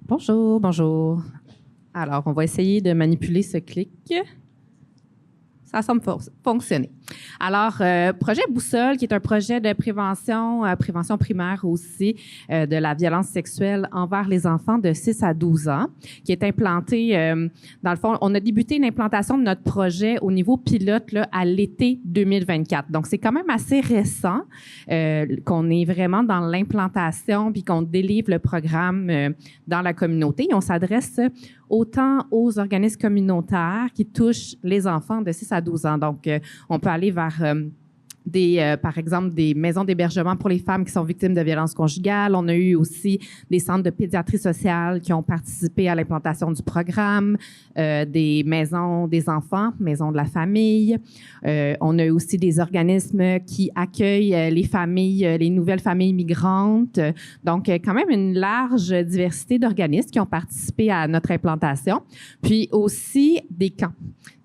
Bonjour, bonjour. Alors, on va essayer de manipuler ce clic. Ça semble fonctionner. Alors, projet Boussole, qui est un projet de prévention primaire aussi, de la violence sexuelle envers les enfants de 6 à 12 ans, qui est implanté, dans le fond, on a débuté l'implantation de notre projet au niveau pilote là, à l'été 2024. Donc, c'est quand même assez récent qu'on est vraiment dans l'implantation puis qu'on délivre le programme dans la communauté. Et on s'adresse autant aux organismes communautaires qui touchent les enfants de 6 à 12 ans. Donc, on peut aller vers par exemple, des maisons d'hébergement pour les femmes qui sont victimes de violences conjugales. On a eu aussi des centres de pédiatrie sociale qui ont participé à l'implantation du programme, des maisons des enfants, maisons de la famille. On a eu aussi des organismes qui accueillent les familles, les nouvelles familles migrantes. Donc, quand même une large diversité d'organismes qui ont participé à notre implantation. Puis aussi des camps.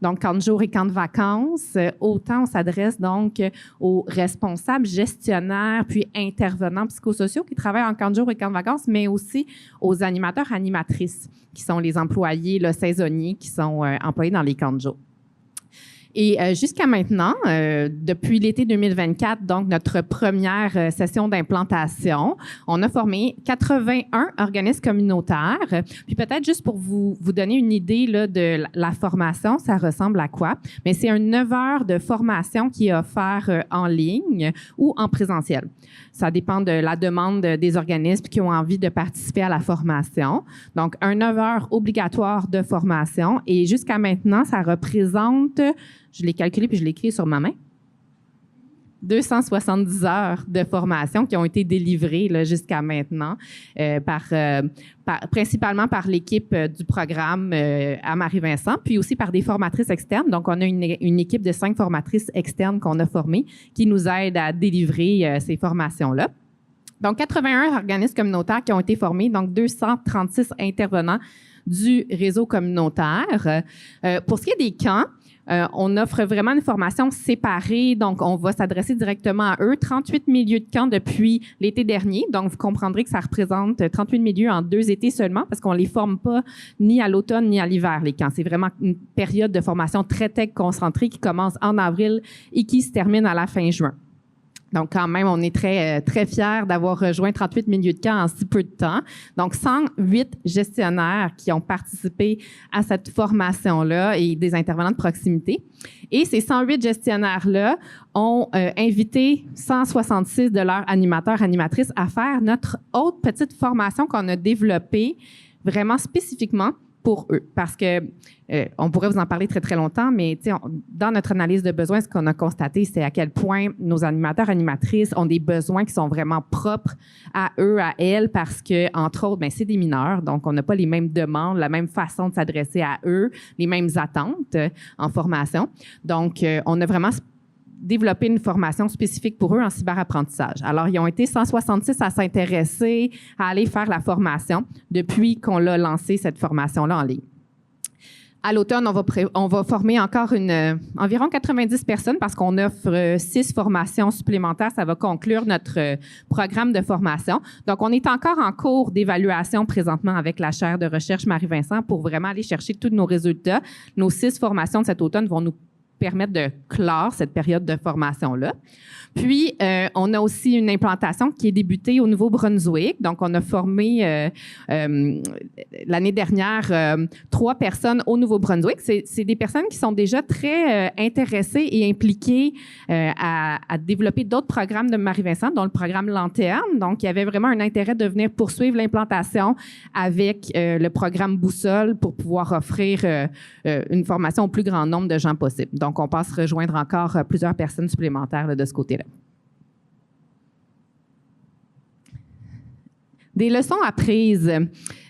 Donc, camp de jour et camp de vacances. Autant on s'adresse donc aux responsables, gestionnaires, puis intervenants psychosociaux qui travaillent en camp de jour et camp de vacances, mais aussi aux animateurs, animatrices, qui sont les employés là, saisonniers qui sont employés dans les camps de jour. Et jusqu'à maintenant, depuis l'été 2024, donc notre première session d'implantation, on a formé 81 organismes communautaires. Puis peut-être juste pour vous donner une idée là, de la formation, ça ressemble à quoi? Mais c'est un 9 heures de formation qui est offert en ligne ou en présentiel. Ça dépend de la demande des organismes qui ont envie de participer à la formation. Donc, un 9 heures obligatoire de formation. Et jusqu'à maintenant, ça représente, je l'ai calculé puis je l'ai écrit sur ma main, 270 heures de formation qui ont été délivrées là, jusqu'à maintenant principalement par l'équipe du programme à Marie-Vincent, puis aussi par des formatrices externes. Donc, on a une équipe de 5 formatrices externes qu'on a formées qui nous aident à délivrer ces formations-là. Donc, 81 organismes communautaires qui ont été formés, donc 236 intervenants du réseau communautaire. Pour ce qui est des camps, on offre vraiment une formation séparée, donc on va s'adresser directement à eux. 38 milieux de camp depuis l'été dernier, donc vous comprendrez que ça représente 38 milieux en 2 étés seulement, parce qu'on les forme pas ni à l'automne ni à l'hiver, les camps. C'est vraiment une période de formation très tech concentrée qui commence en avril et qui se termine à la fin juin. Donc, quand même, on est très, très fiers d'avoir rejoint 38 milieux de camp en si peu de temps. Donc, 108 gestionnaires qui ont participé à cette formation-là et des intervenants de proximité. Et ces 108 gestionnaires-là ont invité 166 de leurs animateurs, animatrices à faire notre autre petite formation qu'on a développée vraiment spécifiquement pour eux. Parce que on pourrait vous en parler très, très longtemps, mais dans notre analyse de besoins, ce qu'on a constaté, c'est à quel point nos animateurs, animatrices ont des besoins qui sont vraiment propres à eux, à elles, parce que, entre autres, c'est des mineurs, donc on n'a pas les mêmes demandes, la même façon de s'adresser à eux, les mêmes attentes en formation. Donc, on a vraiment développer une formation spécifique pour eux en cyberapprentissage. Alors, ils ont été 166 à s'intéresser, à aller faire la formation depuis qu'on l'a lancé, cette formation-là en ligne. À l'automne, on va former encore environ 90 personnes parce qu'on offre 6 formations supplémentaires. Ça va conclure notre programme de formation. Donc, on est encore en cours d'évaluation présentement avec la chaire de recherche Marie-Vincent pour vraiment aller chercher tous nos résultats. Nos 6 formations de cet automne vont nous permettre de clore cette période de formation-là. Puis, on a aussi une implantation qui est débutée au Nouveau-Brunswick. Donc, on a formé l'année dernière 3 personnes au Nouveau-Brunswick. C'est des personnes qui sont déjà très intéressées et impliquées à développer d'autres programmes de Marie-Vincent, dont le programme Lanterne. Donc, il y avait vraiment un intérêt de venir poursuivre l'implantation avec le programme Boussole pour pouvoir offrir une formation au plus grand nombre de gens possible. Donc, on passe rejoindre encore plusieurs personnes supplémentaires là, de ce côté-là. Des leçons apprises.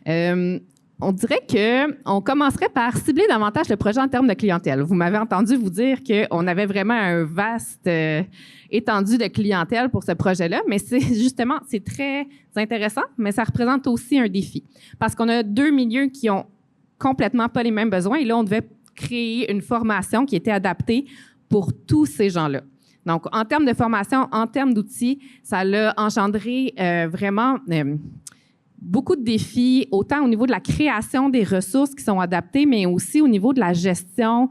On dirait qu'on commencerait par cibler davantage le projet en termes de clientèle. Vous m'avez entendu vous dire qu'on avait vraiment un vaste étendue de clientèle pour ce projet-là, mais c'est très intéressant, mais ça représente aussi un défi. Parce qu'on a 2 milieux qui ont complètement pas les mêmes besoins et là, on devait créer une formation qui était adaptée pour tous ces gens-là. Donc, en termes de formation, en termes d'outils, ça l'a engendré vraiment beaucoup de défis, autant au niveau de la création des ressources qui sont adaptées, mais aussi au niveau de la gestion,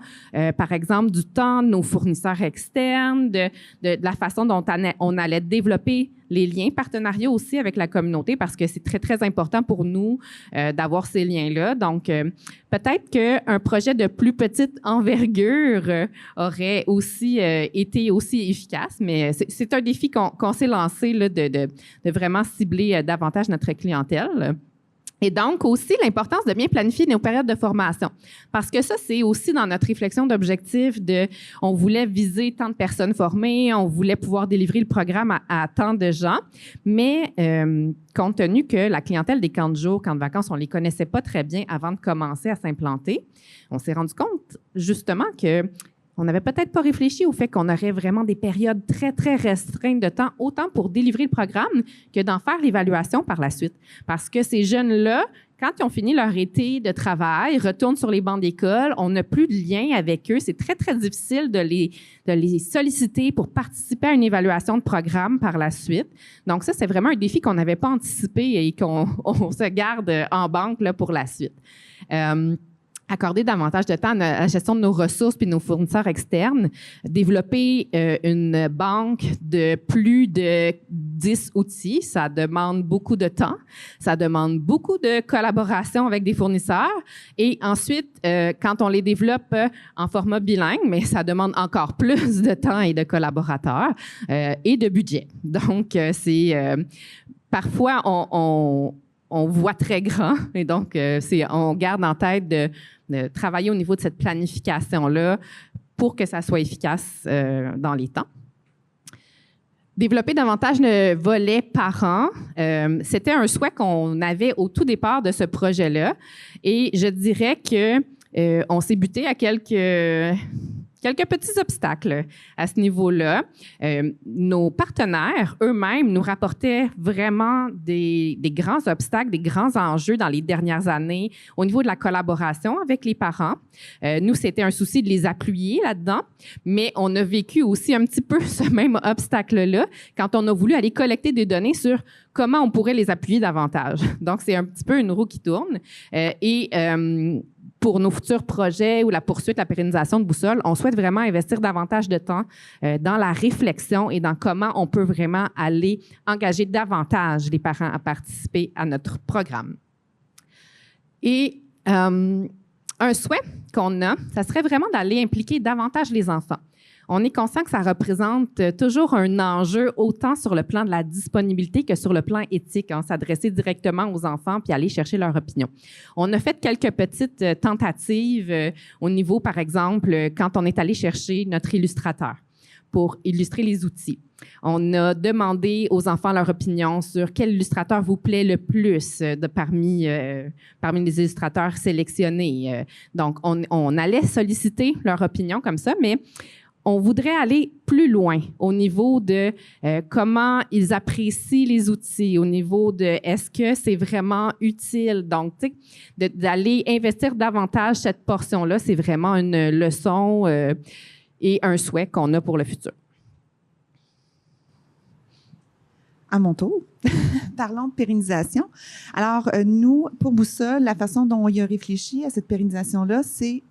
par exemple, du temps de nos fournisseurs externes, de la façon dont on allait développer les liens partenariaux aussi avec la communauté, parce que c'est très, très important pour nous d'avoir ces liens-là. Donc, peut-être qu'un projet de plus petite envergure aurait aussi été aussi efficace, mais c'est un défi qu'on s'est lancé là, de vraiment cibler davantage notre clientèle. Et donc, aussi, l'importance de bien planifier nos périodes de formation. Parce que ça, c'est aussi dans notre réflexion d'objectif on voulait viser tant de personnes formées, on voulait pouvoir délivrer le programme à tant de gens. Mais, compte tenu que la clientèle des camps de jour, camps de vacances, on les connaissait pas très bien avant de commencer à s'implanter, on s'est rendu compte, justement, on n'avait peut-être pas réfléchi au fait qu'on aurait vraiment des périodes très, très restreintes de temps, autant pour délivrer le programme que d'en faire l'évaluation par la suite. Parce que ces jeunes-là, quand ils ont fini leur été de travail, retournent sur les bancs d'école, on n'a plus de lien avec eux. C'est très, très difficile de les solliciter pour participer à une évaluation de programme par la suite. Donc ça, c'est vraiment un défi qu'on n'avait pas anticipé et qu'on se garde en banque là, pour la suite. Accorder davantage de temps à la gestion de nos ressources puis de nos fournisseurs externes, développer une banque de plus de 10 outils, ça demande beaucoup de temps, ça demande beaucoup de collaboration avec des fournisseurs et ensuite, quand on les développe en format bilingue, mais ça demande encore plus de temps et de collaborateurs et de budget. Donc, parfois, on voit très grand et donc, on garde en tête de travailler au niveau de cette planification-là pour que ça soit efficace dans les temps. Développer davantage de volets parents, c'était un souhait qu'on avait au tout départ de ce projet-là et je dirais que on s'est buté à quelques petits obstacles à ce niveau-là. Nos partenaires eux-mêmes nous rapportaient vraiment des grands obstacles, des grands enjeux dans les dernières années au niveau de la collaboration avec les parents. Nous, c'était un souci de les appuyer là-dedans, mais on a vécu aussi un petit peu ce même obstacle-là quand on a voulu aller collecter des données sur comment on pourrait les appuyer davantage. Donc, c'est un petit peu une roue qui tourne. Pour nos futurs projets ou la poursuite, la pérennisation de Boussole, on souhaite vraiment investir davantage de temps dans la réflexion et dans comment on peut vraiment aller engager davantage les parents à participer à notre programme. Et un souhait qu'on a, ça serait vraiment d'aller impliquer davantage les enfants. On est conscient que ça représente toujours un enjeu autant sur le plan de la disponibilité que sur le plan éthique, s'adresser directement aux enfants puis aller chercher leur opinion. On a fait quelques petites tentatives au niveau, par exemple, quand on est allé chercher notre illustrateur pour illustrer les outils. On a demandé aux enfants leur opinion sur quel illustrateur vous plaît le plus parmi les illustrateurs sélectionnés. Donc, on allait solliciter leur opinion comme ça, mais on voudrait aller plus loin au niveau de comment ils apprécient les outils, au niveau de est-ce que c'est vraiment utile. Donc, tu sais, d'aller investir davantage cette portion-là, c'est vraiment une leçon et un souhait qu'on a pour le futur. À mon tour. Parlons de pérennisation. Alors, nous, pour Boussole, la façon dont on y a réfléchi à cette pérennisation-là, c'est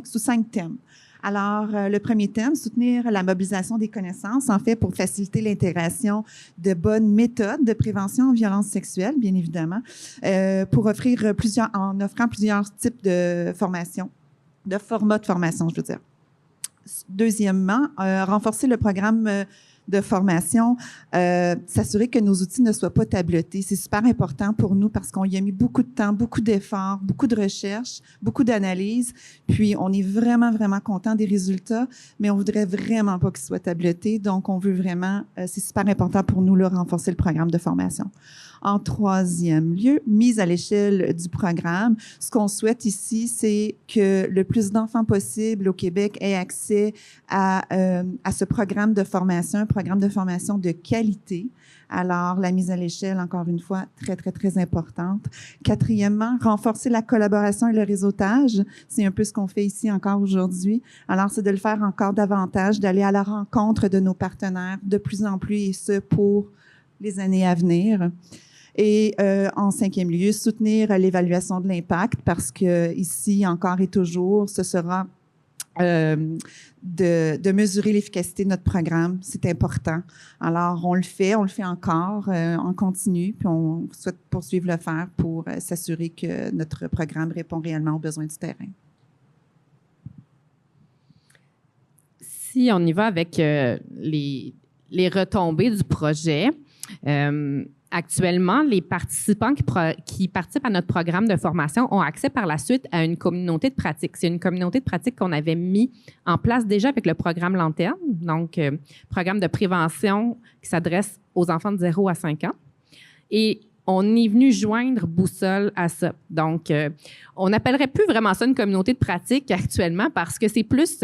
sous 5 thèmes. Alors, le premier thème, soutenir la mobilisation des connaissances, en fait, pour faciliter l'intégration de bonnes méthodes de prévention en violence sexuelle, bien évidemment, pour en offrant plusieurs types de formation, de formats de formation, je veux dire. Deuxièmement, renforcer le programme de formation, s'assurer que nos outils ne soient pas tablettés. C'est super important pour nous parce qu'on y a mis beaucoup de temps, beaucoup d'efforts, beaucoup de recherches, beaucoup d'analyses. Puis, on est vraiment, vraiment content des résultats, mais on voudrait vraiment pas qu'ils soient tablettés. Donc, on veut vraiment, c'est super important pour nous, là, renforcer le programme de formation. En troisième lieu, mise à l'échelle du programme. Ce qu'on souhaite ici, c'est que le plus d'enfants possible au Québec aient accès à ce programme de formation, un programme de formation de qualité. Alors, la mise à l'échelle, encore une fois, très, très, très importante. Quatrièmement, renforcer la collaboration et le réseautage. C'est un peu ce qu'on fait ici encore aujourd'hui. Alors, c'est de le faire encore davantage, d'aller à la rencontre de nos partenaires de plus en plus, et ce, pour les années à venir. Et en 5e lieu, soutenir l'évaluation de l'impact parce que ici, encore et toujours, ce sera de mesurer l'efficacité de notre programme. C'est important. Alors, on le fait encore en continu, puis on souhaite poursuivre le faire pour s'assurer que notre programme répond réellement aux besoins du terrain. Si on y va avec les retombées du projet, actuellement, les participants qui participent à notre programme de formation ont accès par la suite à une communauté de pratique. C'est une communauté de pratique qu'on avait mis en place déjà avec le programme Lanterne, donc programme de prévention qui s'adresse aux enfants de 0 à 5 ans. Et on est venu joindre Boussole à ça. Donc, on n'appellerait plus vraiment ça une communauté de pratique actuellement parce que c'est plus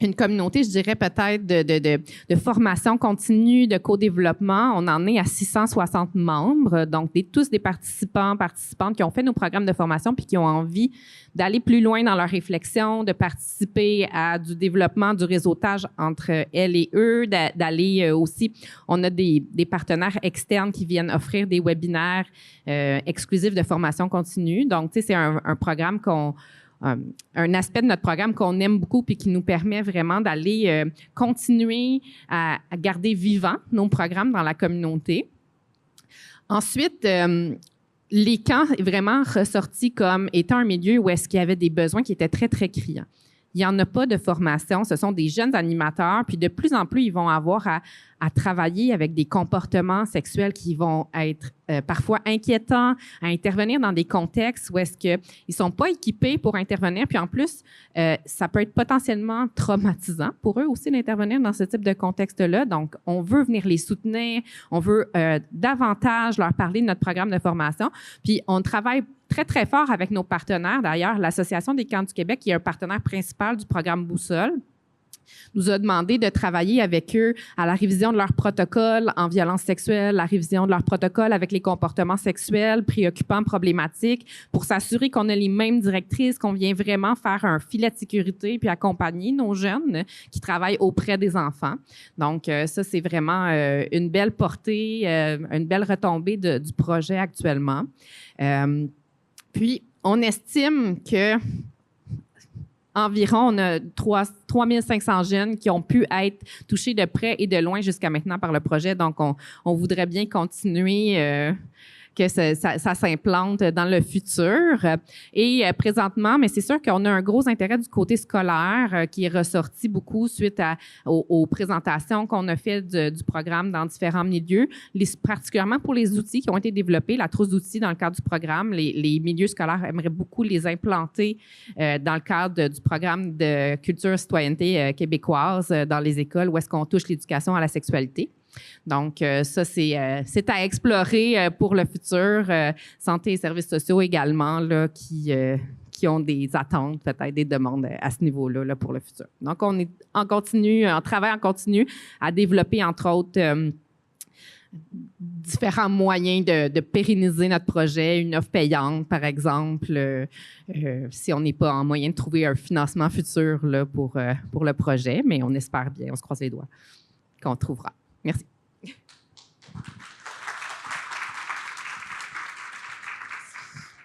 une communauté, je dirais peut-être, de formation continue, de co-développement. On en est à 660 membres, donc tous des participants, participantes qui ont fait nos programmes de formation puis qui ont envie d'aller plus loin dans leur réflexion, de participer à du développement, du réseautage entre elles et eux, d'aller aussi... On a des partenaires externes qui viennent offrir des webinaires exclusifs de formation continue. Donc, tu sais, c'est un programme un aspect de notre programme qu'on aime beaucoup puis qui nous permet vraiment d'aller continuer à garder vivant nos programmes dans la communauté. Ensuite, les camps est vraiment ressorti comme étant un milieu où est-ce qu'il y avait des besoins qui étaient très, très criants. Il n'y en a pas de formation. Ce sont des jeunes animateurs. Puis de plus en plus, ils vont avoir à travailler avec des comportements sexuels qui vont être parfois inquiétants, à intervenir dans des contextes où est-ce qu'ils ne sont pas équipés pour intervenir. Puis en plus, ça peut être potentiellement traumatisant pour eux aussi d'intervenir dans ce type de contexte-là. Donc, on veut venir les soutenir. On veut davantage leur parler de notre programme de formation. Puis on travaille très, très fort avec nos partenaires. D'ailleurs, l'Association des camps du Québec, qui est un partenaire principal du programme Boussole, nous a demandé de travailler avec eux à la révision de leur protocole en violence sexuelle, la révision de leur protocole avec les comportements sexuels préoccupants, problématiques, pour s'assurer qu'on a les mêmes directrices, qu'on vient vraiment faire un filet de sécurité puis accompagner nos jeunes qui travaillent auprès des enfants. Donc, ça, c'est vraiment une belle portée, une belle retombée du projet actuellement. Puis, on estime que environ, on a 3500 jeunes qui ont pu être touchés de près et de loin jusqu'à maintenant par le projet. Donc, on voudrait bien continuer que ça s'implante dans le futur. Et présentement, mais c'est sûr qu'on a un gros intérêt du côté scolaire qui est ressorti beaucoup suite aux présentations qu'on a faites du programme dans différents milieux, particulièrement pour les outils qui ont été développés, la trousse d'outils dans le cadre du programme. Les milieux scolaires aimeraient beaucoup les implanter dans le cadre du programme de culture citoyenneté québécoise dans les écoles où est-ce qu'on touche l'éducation à la sexualité. Donc, ça, c'est à explorer pour le futur. Santé et services sociaux également, là, qui ont des attentes, peut-être des demandes à ce niveau-là là, pour le futur. Donc, on est on travaille en continu à développer, entre autres, différents moyens de pérenniser notre projet, une offre payante, par exemple, si on n'est pas en moyen de trouver un financement futur là, pour le projet, mais on espère bien, on se croise les doigts qu'on trouvera. Merci.